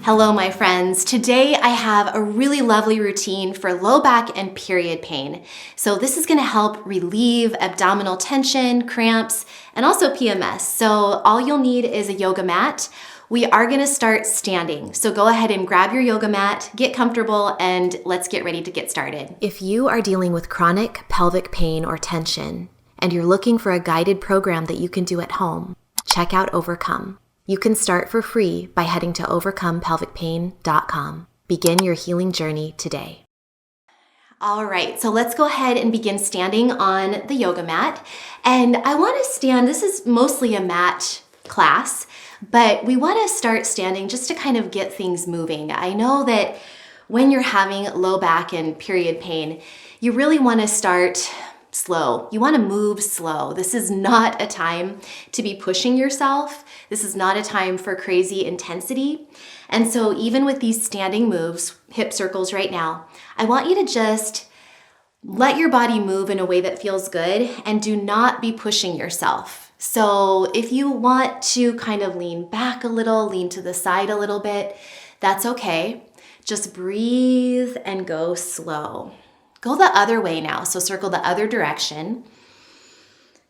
Hello, my friends. Today I have a really lovely routine for low back and period pain. So this is gonna help relieve abdominal tension, cramps, and also PMS. So all you'll need is a yoga mat. We are gonna start standing. So go ahead and grab your yoga mat, get comfortable, and let's get ready to get started. If you are dealing with chronic pelvic pain or tension, and you're looking for a guided program that you can do at home, check out Overcome. You can start for free by heading to overcomepelvicpain.com. Begin your healing journey today. All right, so let's go ahead and begin standing on the yoga mat. And I want to stand, this is mostly a mat class, but we want to start standing just to kind of get things moving. I know that when you're having low back and period pain, you really want to start slow. You want to move slow. This is not a time to be pushing yourself. This is not a time for crazy intensity. And so even with these standing moves, hip circles right now, I want you to just let your body move in a way that feels good and do not be pushing yourself. So if you want to kind of lean back a little, lean to the side a little bit, that's okay. Just breathe and go slow. Go the other way now, so circle the other direction.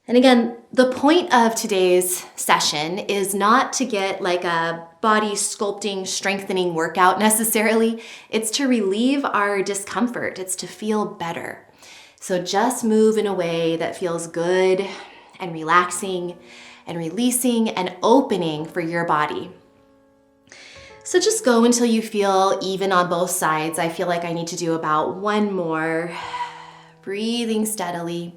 And again, the point of today's session is not to get like a body sculpting, strengthening workout necessarily. It's to relieve our discomfort. It's to feel better. So just move in a way that feels good and relaxing and releasing and opening for your body. So just go until you feel even on both sides. I feel like I need to do about one more. Breathing steadily.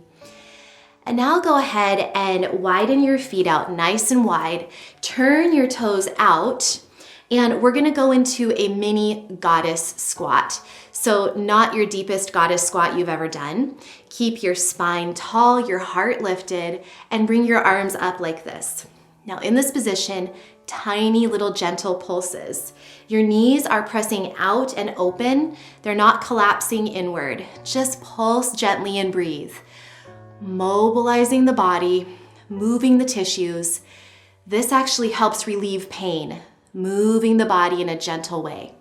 And now go ahead and widen your feet out nice and wide. Turn your toes out. And we're gonna go into a mini goddess squat. So not your deepest goddess squat you've ever done. Keep your spine tall, your heart lifted, and bring your arms up like this. Now in this position, tiny little gentle pulses. Your knees are pressing out and open. They're not collapsing inward. Just pulse gently and breathe. Mobilizing the body, moving the tissues. This actually helps relieve pain, moving the body in a gentle way.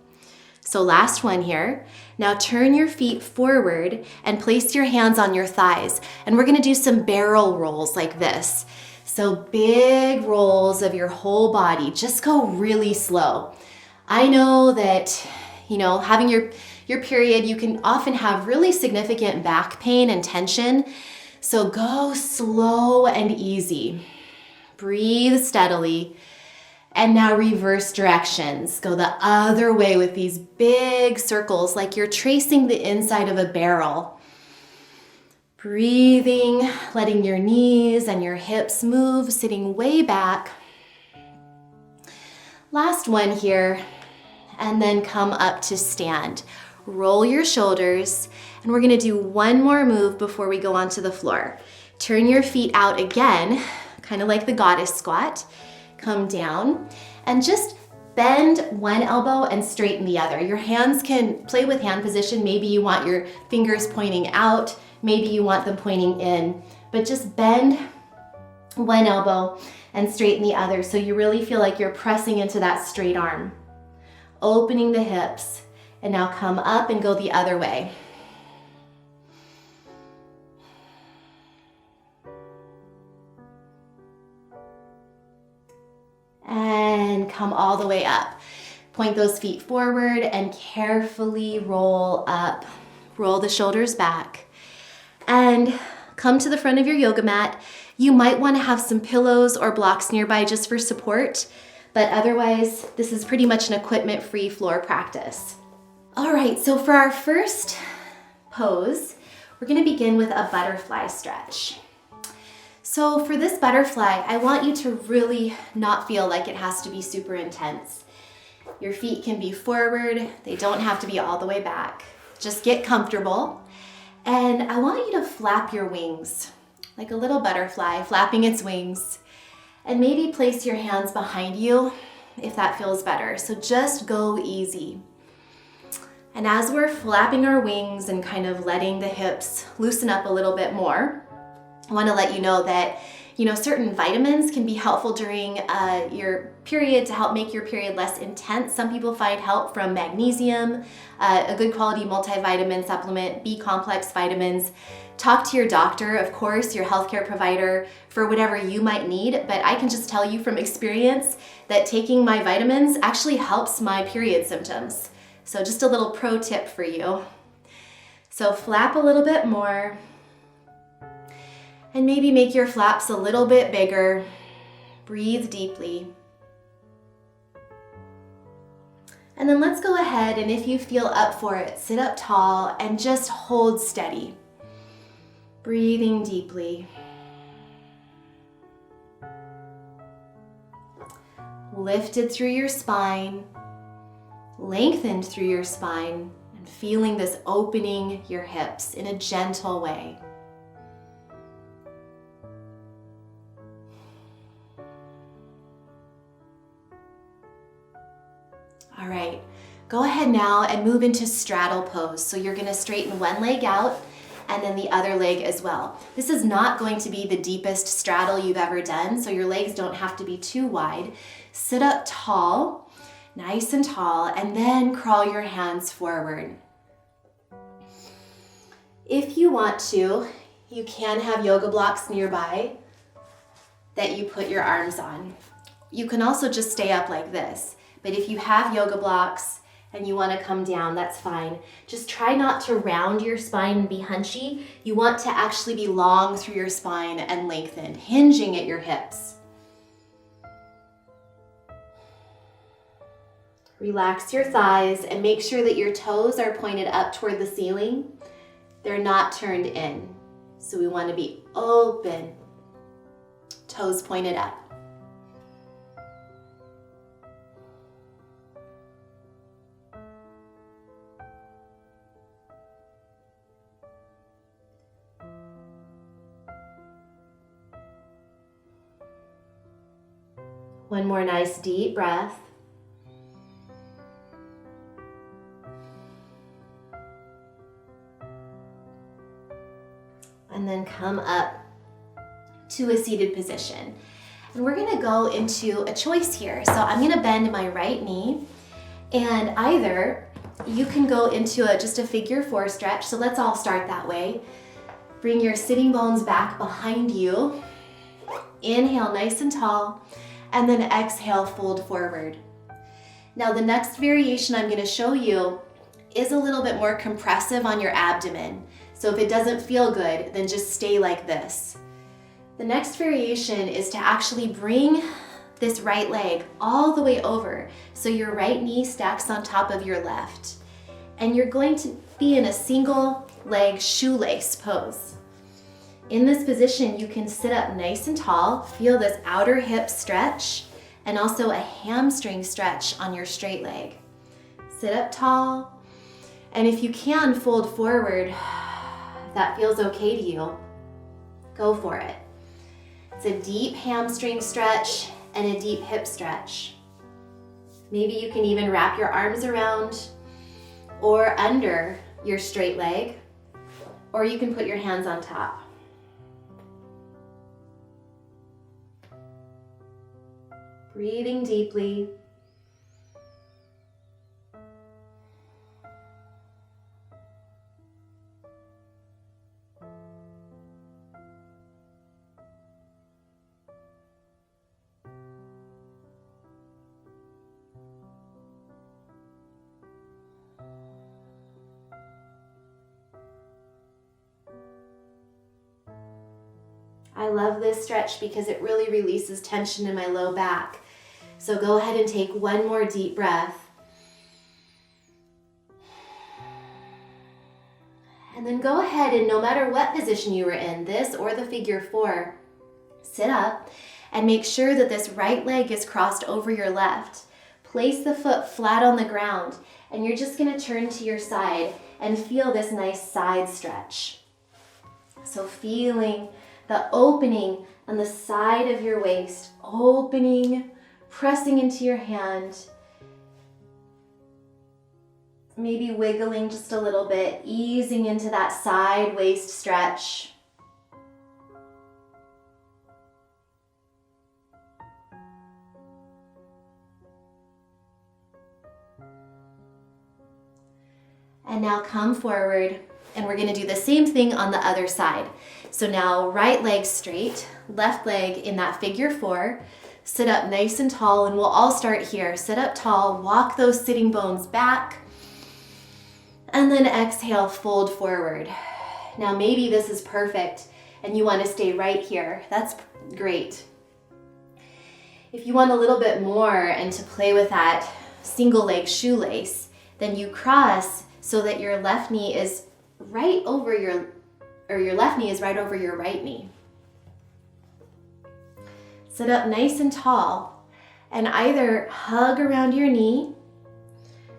So last one here. Now turn your feet forward and place your hands on your thighs. And we're gonna do some barrel rolls like this. So big rolls of your whole body. Just go really slow. I know that, having your period, you can often have really significant back pain and tension. So go slow and easy. Breathe steadily. And now reverse directions. Go the other way with these big circles like you're tracing the inside of a barrel. Breathing, letting your knees and your hips move, sitting way back. Last one here, and then come up to stand. Roll your shoulders, and we're gonna do one more move before we go onto the floor. Turn your feet out again, kind of like the goddess squat. Come down, and just bend one elbow and straighten the other. Your hands can play with hand position. Maybe you want your fingers pointing out. Maybe you want them pointing in, but just bend one elbow and straighten the other so you really feel like you're pressing into that straight arm. Opening the hips, and now come up and go the other way. And come all the way up. Point those feet forward and carefully roll up. Roll the shoulders back. And come to the front of your yoga mat. You might want to have some pillows or blocks nearby just for support, but otherwise, this is pretty much an equipment-free floor practice. All right, so for our first pose, we're going to begin with a butterfly stretch. So for this butterfly, I want you to really not feel like it has to be super intense. Your feet can be forward. They don't have to be all the way back. Just get comfortable. And I want you to flap your wings, like a little butterfly flapping its wings. And maybe place your hands behind you if that feels better. So just go easy. And as we're flapping our wings and kind of letting the hips loosen up a little bit more, I want to let you know that You know, certain vitamins can be helpful during your period to help make your period less intense. Some people find help from magnesium, a good quality multivitamin supplement, B complex vitamins. Talk to your doctor, of course, your healthcare provider, for whatever you might need, but I can just tell you from experience that taking my vitamins actually helps my period symptoms. So just a little pro tip for you. So flap a little bit more, and maybe make your flaps a little bit bigger. Breathe deeply. And then let's go ahead, and if you feel up for it, sit up tall and just hold steady. Breathing deeply. Lifted through your spine, lengthened through your spine, and feeling this opening your hips in a gentle way. All right, go ahead now and move into straddle pose. So you're gonna straighten one leg out and then the other leg as well. This is not going to be the deepest straddle you've ever done, so your legs don't have to be too wide. Sit up tall, nice and tall, and then crawl your hands forward. If you want to, you can have yoga blocks nearby that you put your arms on. You can also just stay up like this, but if you have yoga blocks and you want to come down, that's fine. Just try not to round your spine and be hunchy. You want to actually be long through your spine and lengthened, hinging at your hips. Relax your thighs and make sure that your toes are pointed up toward the ceiling. They're not turned in. So we want to be open, toes pointed up. One more nice deep breath. And then come up to a seated position. And we're gonna go into a choice here. So I'm gonna bend my right knee, and either you can go into just a figure 4 stretch. So let's all start that way. Bring your sitting bones back behind you. Inhale nice and tall, and then exhale, fold forward. Now the next variation I'm gonna show you is a little bit more compressive on your abdomen. So if it doesn't feel good, then just stay like this. The next variation is to actually bring this right leg all the way over so your right knee stacks on top of your left. And you're going to be in a single leg shoelace pose. In this position, you can sit up nice and tall, feel this outer hip stretch, and also a hamstring stretch on your straight leg. Sit up tall, and if you can, fold forward. If that feels okay to you, go for it. It's a deep hamstring stretch and a deep hip stretch. Maybe you can even wrap your arms around or under your straight leg, or you can put your hands on top. Breathing deeply. I love this stretch because it really releases tension in my low back. So go ahead and take one more deep breath. And then go ahead and no matter what position you were in, this or the figure 4, sit up and make sure that this right leg is crossed over your left. Place the foot flat on the ground, and you're just gonna turn to your side and feel this nice side stretch. So feeling the opening on the side of your waist, opening, pressing into your hand, maybe wiggling just a little bit, easing into that side waist stretch. And now come forward, and we're gonna do the same thing on the other side. So now right leg straight, left leg in that figure 4. Sit up nice and tall, and we'll all start here. Sit up tall, walk those sitting bones back, and then exhale, fold forward. Now maybe this is perfect and you want to stay right here. That's great. If you want a little bit more and to play with that single leg shoelace, then you cross so that your left knee is right over your left knee is right over your right knee. Sit up nice and tall and either hug around your knee,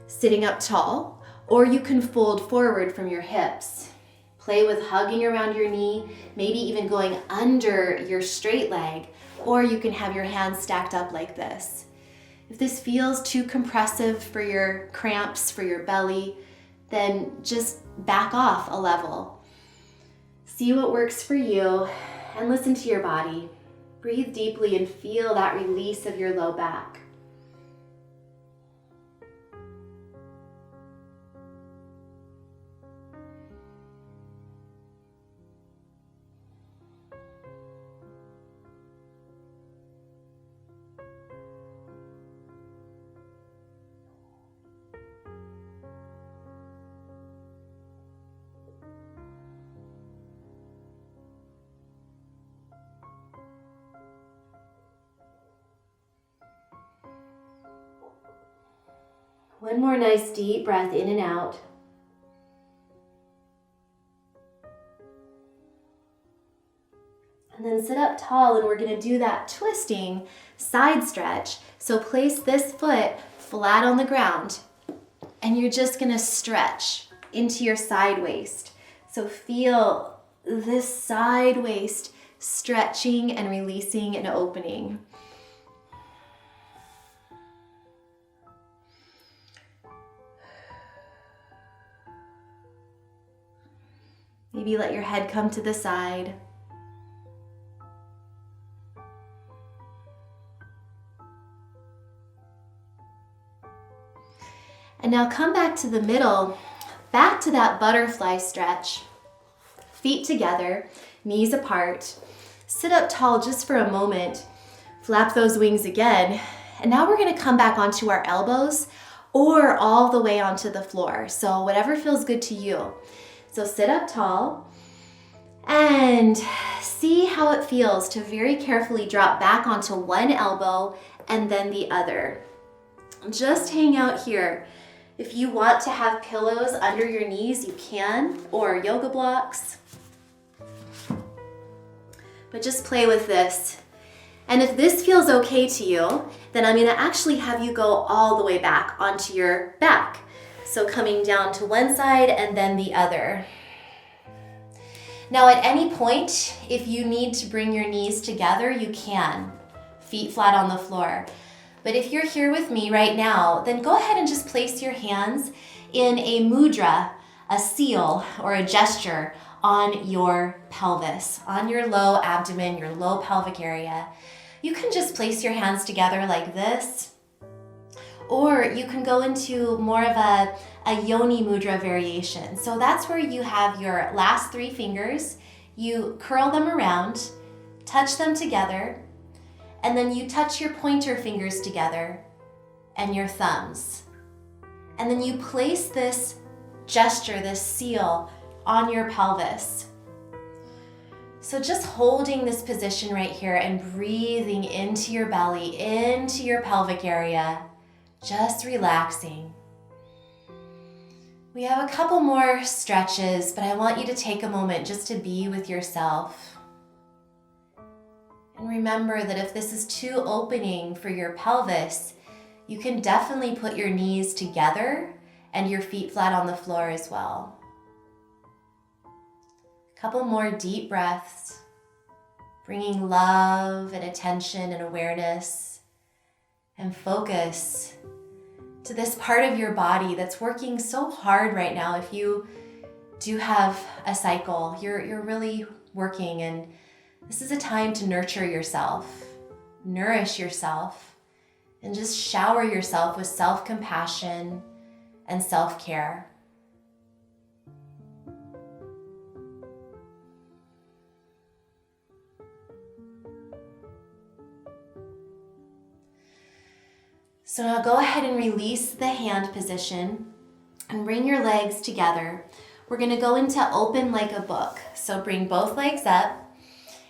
sitting up tall, or you can fold forward from your hips. Play with hugging around your knee, maybe even going under your straight leg, or you can have your hands stacked up like this. If this feels too compressive for your cramps, for your belly, then just back off a level. See what works for you and listen to your body. Breathe deeply and feel that release of your low back. One more nice deep breath in and out. And then sit up tall, and we're going to do that twisting side stretch. So place this foot flat on the ground, and you're just going to stretch into your side waist. So feel this side waist stretching and releasing and opening. Maybe let your head come to the side. And now come back to the middle, back to that butterfly stretch. Feet together, knees apart. Sit up tall just for a moment. Flap those wings again. And now we're going to come back onto our elbows or all the way onto the floor. So whatever feels good to you. So sit up tall and see how it feels to very carefully drop back onto one elbow and then the other. Just hang out here. If you want to have pillows under your knees, you can, or yoga blocks. But just play with this. And if this feels okay to you, then I'm going to actually have you go all the way back onto your back. So coming down to one side and then the other. Now at any point, if you need to bring your knees together, you can. Feet flat on the floor. But if you're here with me right now, then go ahead and just place your hands in a mudra, a seal, or a gesture on your pelvis, on your low abdomen, your low pelvic area. You can just place your hands together like this, or you can go into more of a yoni mudra variation. So that's where you have your last 3 fingers, you curl them around, touch them together, and then you touch your pointer fingers together and your thumbs. And then you place this gesture, this seal, on your pelvis. So just holding this position right here and breathing into your belly, into your pelvic area, just relaxing. We have a couple more stretches, but I want you to take a moment just to be with yourself. And remember that if this is too opening for your pelvis, you can definitely put your knees together and your feet flat on the floor as well. A couple more deep breaths, bringing love and attention and awareness and focus to this part of your body that's working so hard right now. If you do have a cycle, you're really working, and this is a time to nurture yourself, nourish yourself, and just shower yourself with self-compassion and self-care. So now go ahead and release the hand position and bring your legs together. We're gonna go into open like a book. So bring both legs up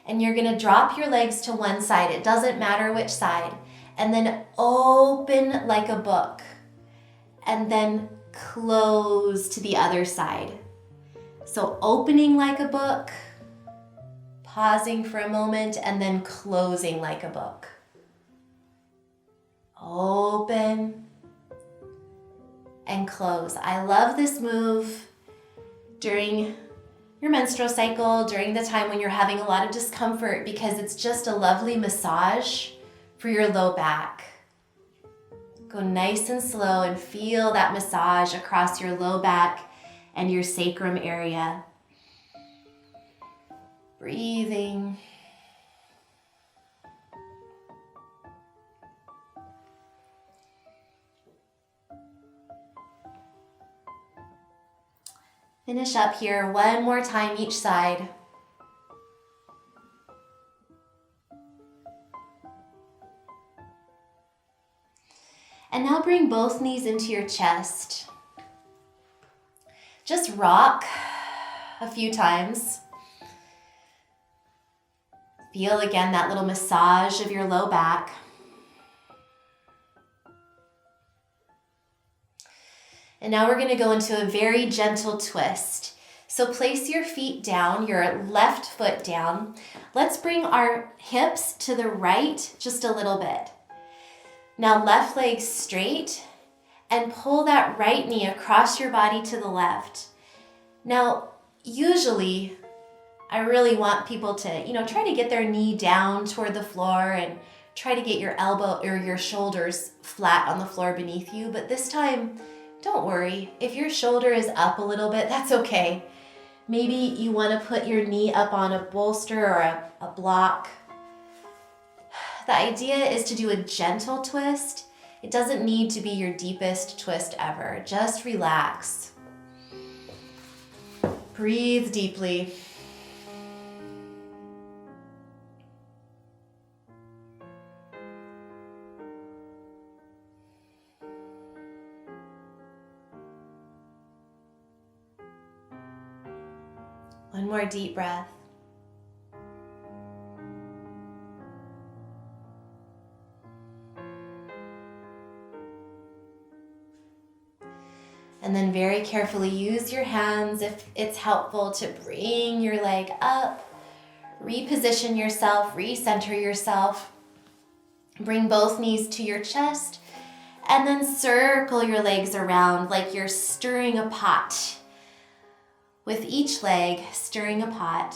and you're gonna drop your legs to one side. It doesn't matter which side. And then open like a book. And then close to the other side. So opening like a book, pausing for a moment, and then closing like a book. Open and close. I love this move during your menstrual cycle, during the time when you're having a lot of discomfort, because it's just a lovely massage for your low back. Go nice and slow and feel that massage across your low back and your sacrum area. Breathing. Finish up here one more time each side. And now bring both knees into your chest. Just rock a few times. Feel again that little massage of your low back. And now we're going to go into a very gentle twist. So place your feet down, your left foot down. Let's bring our hips to the right just a little bit. Now left leg straight and pull that right knee across your body to the left. Now, usually I really want people to, try to get their knee down toward the floor and try to get your elbow or your shoulders flat on the floor beneath you. But this time, don't worry. If your shoulder is up a little bit, that's okay. Maybe you want to put your knee up on a bolster or a block. The idea is to do a gentle twist. It doesn't need to be your deepest twist ever. Just relax. Breathe deeply. One more deep breath. And then very carefully use your hands, if it's helpful, to bring your leg up, reposition yourself, recenter yourself. Bring both knees to your chest, and then circle your legs around like you're stirring a pot. With each leg, stirring a pot.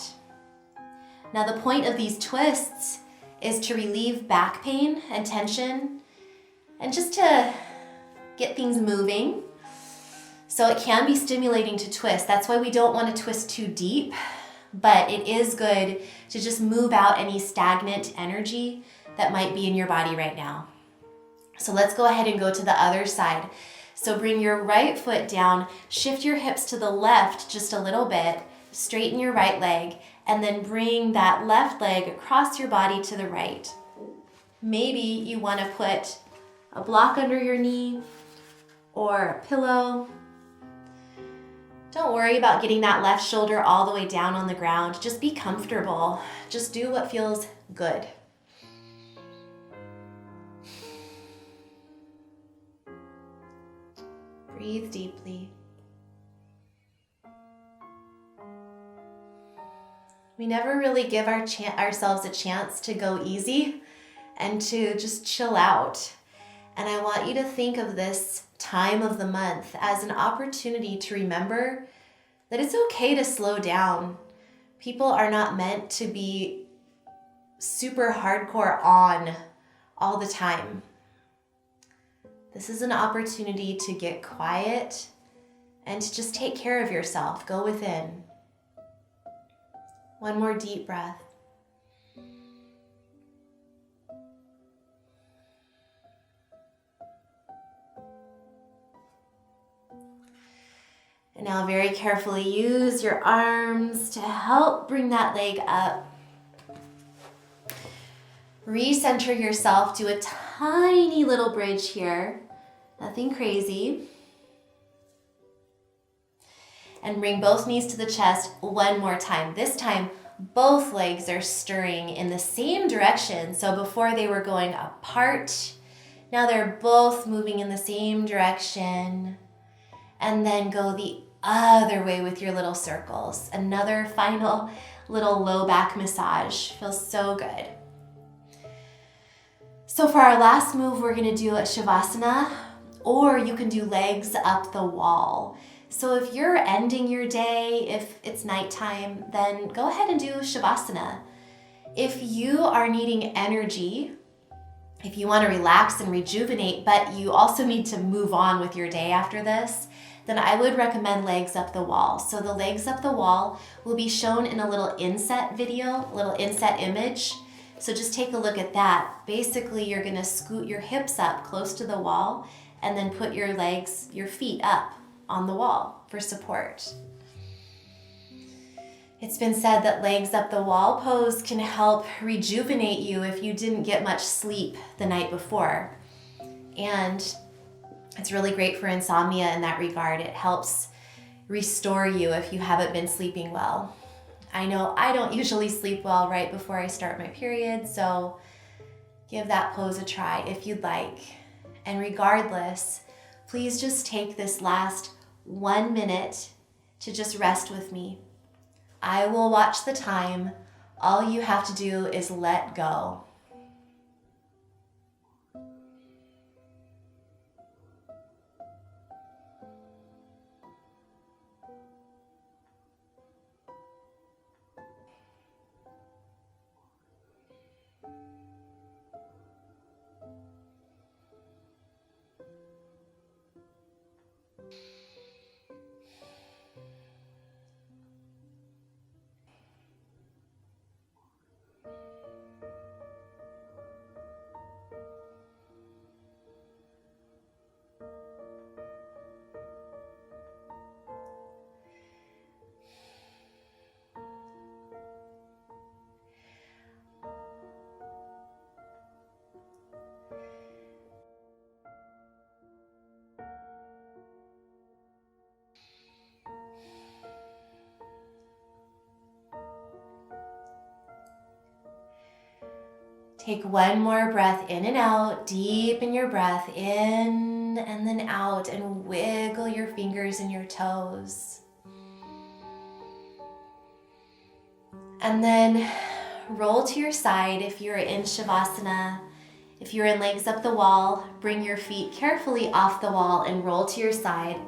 Now the point of these twists is to relieve back pain and tension, and just to get things moving. So it can be stimulating to twist. That's why we don't want to twist too deep, but it is good to just move out any stagnant energy that might be in your body right now. So let's go ahead and go to the other side. So bring your right foot down, shift your hips to the left just a little bit, straighten your right leg, and then bring that left leg across your body to the right. Maybe you want to put a block under your knee or a pillow. Don't worry about getting that left shoulder all the way down on the ground. Just be comfortable. Just do what feels good. Breathe deeply. We never really give ourselves a chance to go easy and to just chill out. And I want you to think of this time of the month as an opportunity to remember that it's okay to slow down. People are not meant to be super hardcore on all the time. This is an opportunity to get quiet and to just take care of yourself. Go within. One more deep breath. And now very carefully use your arms to help bring that leg up. Recenter yourself, do a tiny little bridge here, nothing crazy. And bring both knees to the chest one more time. This time, both legs are stirring in the same direction. So before they were going apart, now they're both moving in the same direction. And then go the other way with your little circles. Another final little low back massage. Feels so good. So for our last move, we're gonna do a Shavasana, or you can do legs up the wall. So if you're ending your day, if it's nighttime, then go ahead and do Shavasana. If you are needing energy, if you want to relax and rejuvenate, but you also need to move on with your day after this, then I would recommend legs up the wall. So the legs up the wall will be shown in a little inset video, a little inset image. So just take a look at that. Basically, you're gonna scoot your hips up close to the wall and then put your legs, your feet up on the wall for support. It's been said that legs up the wall pose can help rejuvenate you if you didn't get much sleep the night before. And it's really great for insomnia in that regard. It helps restore you if you haven't been sleeping well. I know I don't usually sleep well right before I start my period, so give that pose a try if you'd like. And regardless, please just take this last 1 minute to just rest with me. I will watch the time. All you have to do is let go. Take one more breath in and out. Deepen your breath in and then out, and wiggle your fingers and your toes. And then roll to your side if you're in Shavasana. If you're in legs up the wall, bring your feet carefully off the wall and roll to your side.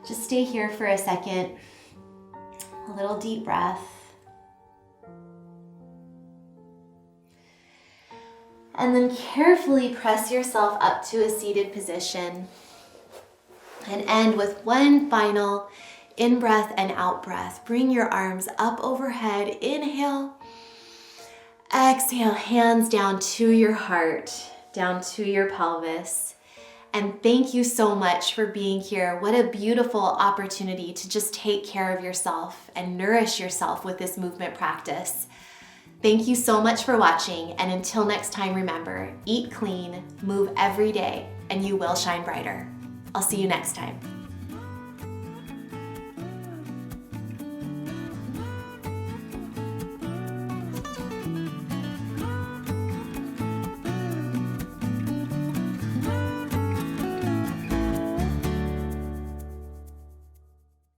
Just stay here for a second. A little deep breath. And then carefully press yourself up to a seated position and end with one final in-breath and out-breath. Bring your arms up overhead. Inhale. Exhale, hands down to your heart, down to your pelvis. And thank you so much for being here. What a beautiful opportunity to just take care of yourself and nourish yourself with this movement practice. Thank you so much for watching, and until next time, remember, eat clean, move every day, and you will shine brighter. I'll see you next time.